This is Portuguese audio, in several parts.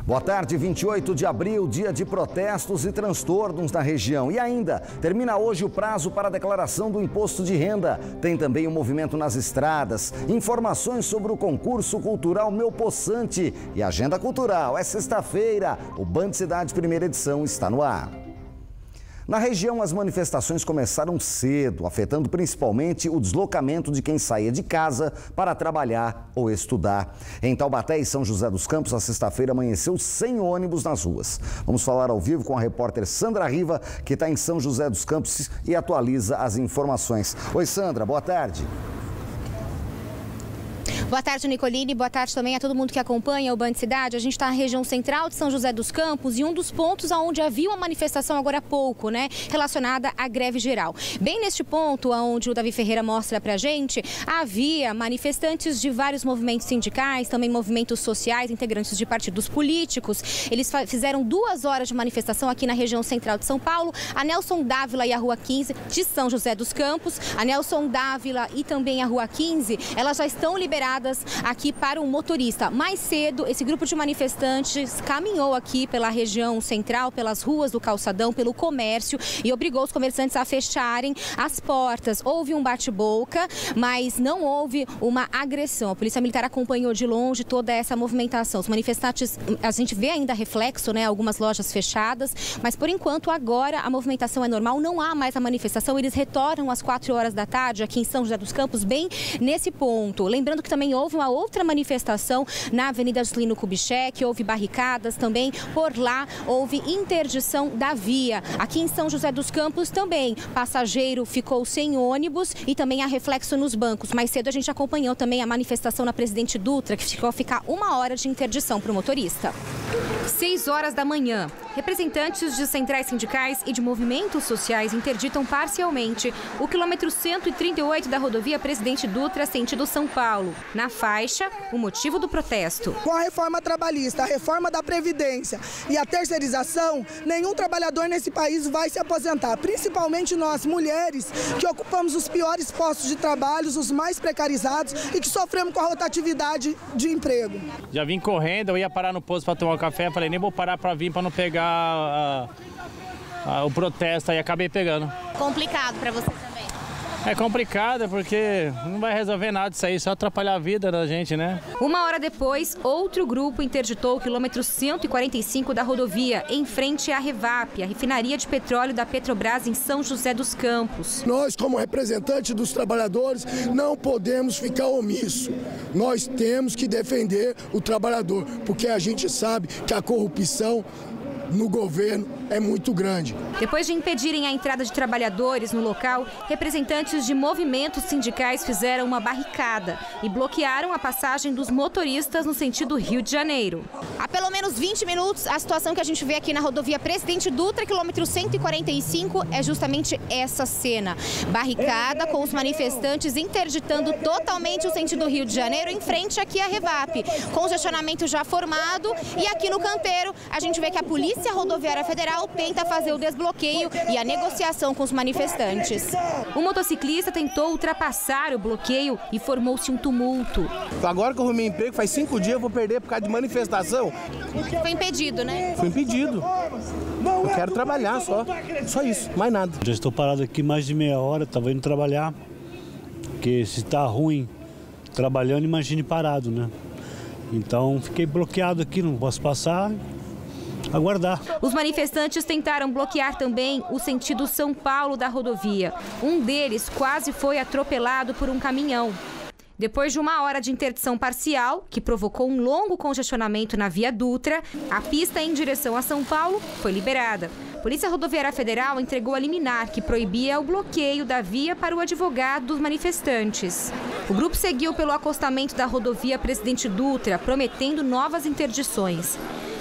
Boa tarde, 28 de abril, dia de protestos e transtornos na região. E ainda, termina hoje o prazo para a declaração do imposto de renda. Tem também o movimento nas estradas, informações sobre o concurso cultural Meu Poçante e agenda cultural. É sexta-feira, o Band Cidade Primeira Edição está no ar. Na região, as manifestações começaram cedo, afetando principalmente o deslocamento de quem saía de casa para trabalhar ou estudar. Em Taubaté e São José dos Campos, a sexta-feira amanheceu sem ônibus nas ruas. Vamos falar ao vivo com a repórter Sandra Riva, que está em São José dos Campos e atualiza as informações. Oi, Sandra, boa tarde. Boa tarde, Nicoline. Boa tarde também a todo mundo que acompanha o Band Cidade. A gente está na região central de São José dos Campos e um dos pontos onde havia uma manifestação agora há pouco, relacionada à greve geral. Bem neste ponto, onde o Davi Ferreira mostra pra gente, havia manifestantes de vários movimentos sindicais, também movimentos sociais, integrantes de partidos políticos. Eles fizeram 2 horas de manifestação aqui na região central de São Paulo, a Nelson Dávila e a Rua 15 de São José dos Campos. A Nelson Dávila e também a Rua 15, elas já estão liberadas aqui para o motorista. Mais cedo, esse grupo de manifestantes caminhou aqui pela região central, pelas ruas do calçadão, pelo comércio e obrigou os comerciantes a fecharem as portas. Houve um bate-boca, mas não houve uma agressão. A Polícia Militar acompanhou de longe toda essa movimentação. Os manifestantes, a gente vê ainda reflexo, algumas lojas fechadas, mas por enquanto agora a movimentação é normal, não há mais a manifestação. Eles retornam às 4 horas da tarde aqui em São José dos Campos, bem nesse ponto. Lembrando que também houve uma outra manifestação na Avenida Juscelino Kubitschek, houve barricadas também, por lá houve interdição da via. Aqui em São José dos Campos também, passageiro ficou sem ônibus e também há reflexo nos bancos. Mais cedo a gente acompanhou também a manifestação na Presidente Dutra, que ficou a ficar 1 hora de interdição para o motorista. 6 horas da manhã, representantes de centrais sindicais e de movimentos sociais interditam parcialmente o quilômetro 138 da rodovia Presidente Dutra, sentido São Paulo. Na faixa, o motivo do protesto. Com a reforma trabalhista, a reforma da Previdência e a terceirização, nenhum trabalhador nesse país vai se aposentar. Principalmente nós, mulheres, que ocupamos os piores postos de trabalho, os mais precarizados e que sofremos com a rotatividade de emprego. Já vim correndo, eu ia parar no posto para tomar um café, falei, nem vou parar para vir para não pegar o protesto, aí acabei pegando. Complicado para você também? É complicado porque não vai resolver nada disso aí, só atrapalhar a vida da gente, 1 hora depois, outro grupo interditou o quilômetro 145 da rodovia, em frente à Revap, a refinaria de petróleo da Petrobras em São José dos Campos. Nós, como representantes dos trabalhadores, não podemos ficar omissos. Nós temos que defender o trabalhador, porque a gente sabe que a corrupção no governo é muito grande. Depois de impedirem a entrada de trabalhadores no local, representantes de movimentos sindicais fizeram uma barricada e bloquearam a passagem dos motoristas no sentido Rio de Janeiro. Há pelo menos 20 minutos, a situação que a gente vê aqui na rodovia Presidente Dutra, quilômetro 145, é justamente essa cena. Barricada com os manifestantes interditando totalmente o sentido Rio de Janeiro em frente aqui à Revap. Congestionamento já formado e aqui no canteiro a gente vê que a Polícia Rodoviária Federal tenta fazer o desbloqueio e a negociação com os manifestantes. O motociclista tentou ultrapassar o bloqueio e formou-se um tumulto. Agora que eu arrumei emprego, faz 5 dias eu vou perder por causa de manifestação. Foi impedido, Foi impedido. Eu quero trabalhar só isso, mais nada. Já estou parado aqui mais de meia hora, estava indo trabalhar, porque se está ruim trabalhando, imagine parado, Então fiquei bloqueado aqui, não posso passar. Aguardar. Os manifestantes tentaram bloquear também o sentido São Paulo da rodovia. Um deles quase foi atropelado por um caminhão. Depois de 1 hora de interdição parcial, que provocou um longo congestionamento na Via Dutra, a pista em direção a São Paulo foi liberada. A Polícia Rodoviária Federal entregou a liminar que proibia o bloqueio da via para o advogado dos manifestantes. O grupo seguiu pelo acostamento da rodovia Presidente Dutra, prometendo novas interdições.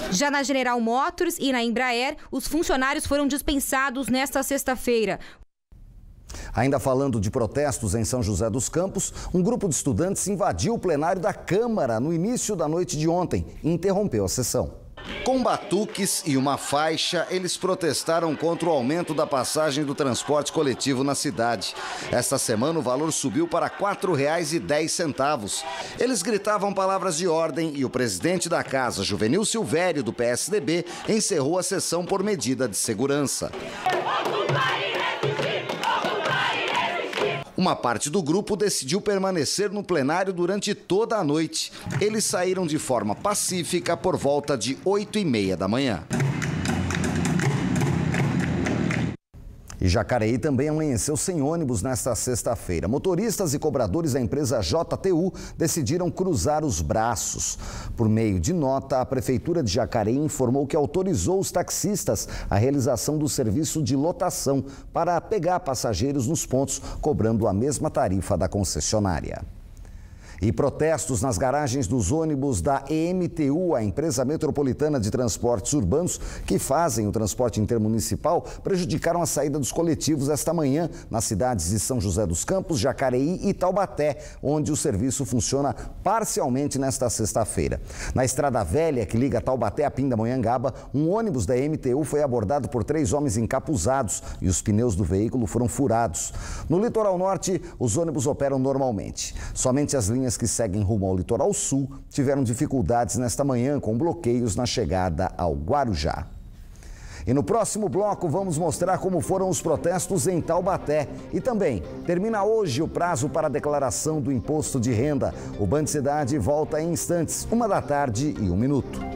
Já na General Motors e na Embraer, os funcionários foram dispensados nesta sexta-feira. Ainda falando de protestos em São José dos Campos, um grupo de estudantes invadiu o plenário da Câmara no início da noite de ontem e interrompeu a sessão. Com batuques e uma faixa, eles protestaram contra o aumento da passagem do transporte coletivo na cidade. Esta semana o valor subiu para R$ 4,10. Eles gritavam palavras de ordem e o presidente da casa, Juvenil Silvério, do PSDB, encerrou a sessão por medida de segurança. Uma parte do grupo decidiu permanecer no plenário durante toda a noite. Eles saíram de forma pacífica por volta de 8h30 da manhã. E Jacareí também amanheceu sem ônibus nesta sexta-feira. Motoristas e cobradores da empresa JTU decidiram cruzar os braços. Por meio de nota, a Prefeitura de Jacareí informou que autorizou os taxistas a realização do serviço de lotação para pegar passageiros nos pontos, cobrando a mesma tarifa da concessionária. E protestos nas garagens dos ônibus da EMTU, a empresa metropolitana de transportes urbanos, que fazem o transporte intermunicipal, prejudicaram a saída dos coletivos esta manhã nas cidades de São José dos Campos, Jacareí e Taubaté, onde o serviço funciona parcialmente nesta sexta-feira. Na Estrada Velha, que liga Taubaté a Pindamonhangaba, um ônibus da EMTU foi abordado por 3 homens encapuzados e os pneus do veículo foram furados. No litoral norte, os ônibus operam normalmente. Somente as linhas que seguem rumo ao litoral sul tiveram dificuldades nesta manhã com bloqueios na chegada ao Guarujá. E no próximo bloco vamos mostrar como foram os protestos em Taubaté. E também termina hoje o prazo para a declaração do imposto de renda. O Band Cidade volta em instantes, 1 da tarde e 1 minuto.